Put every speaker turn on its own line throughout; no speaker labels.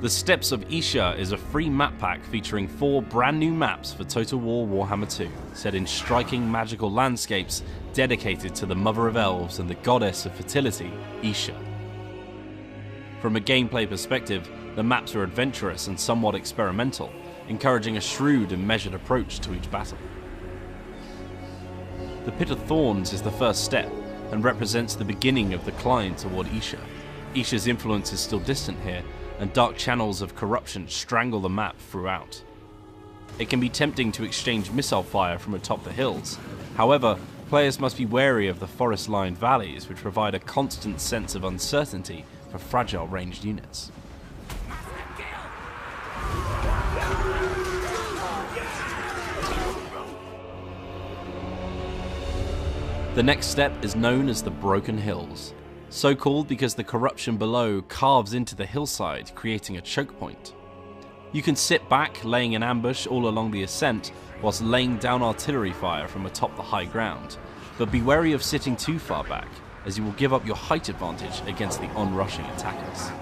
The Steps of Isha is a free map pack featuring 4 brand new maps for Total War Warhammer 2, set in striking magical landscapes dedicated to the Mother of Elves and the goddess of fertility, Isha. From a gameplay perspective, the maps are adventurous and somewhat experimental, encouraging a shrewd and measured approach to each battle. The Pit of Thorns is the first step, and represents the beginning of the climb toward Isha. Isha's influence is still distant here, and dark channels of corruption strangle the map throughout. It can be tempting to exchange missile fire from atop the hills. However, players must be wary of the forest-lined valleys, which provide a constant sense of uncertainty for fragile ranged units. The next step is known as the Broken Hills, so called because the corruption below carves into the hillside, creating a choke point. You can sit back, laying an ambush all along the ascent, whilst laying down artillery fire from atop the high ground, but be wary of sitting too far back, as you will give up your height advantage against the onrushing attackers.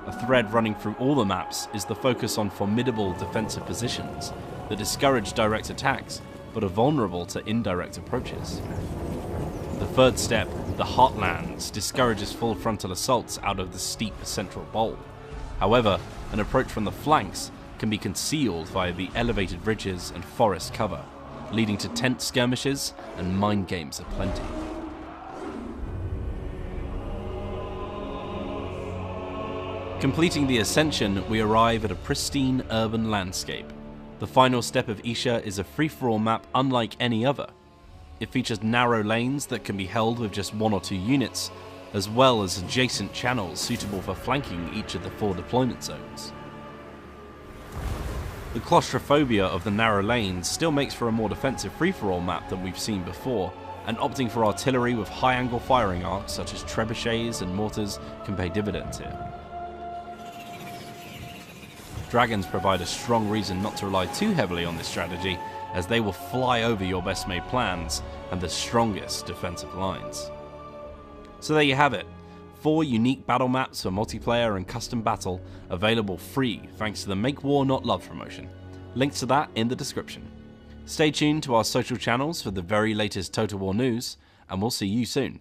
A thread running through all the maps is the focus on formidable defensive positions that discourage direct attacks but are vulnerable to indirect approaches. The third step, the Heartlands, discourages full frontal assaults out of the steep central bowl. However, an approach from the flanks can be concealed via the elevated ridges and forest cover, leading to tent skirmishes and mind games aplenty. Completing the ascension, we arrive at a pristine urban landscape. The final step of Isha is a free-for-all map unlike any other. It features narrow lanes that can be held with just 1 or 2 units, as well as adjacent channels suitable for flanking each of the 4 deployment zones. The claustrophobia of the narrow lanes still makes for a more defensive free-for-all map than we've seen before, and opting for artillery with high-angle firing arcs such as trebuchets and mortars can pay dividends here. Dragons provide a strong reason not to rely too heavily on this strategy, as they will fly over your best made plans and the strongest defensive lines. So there you have it, 4 unique battle maps for multiplayer and custom battle, available free thanks to the Make War Not Love promotion. Links to that in the description. Stay tuned to our social channels for the very latest Total War news, and we'll see you soon.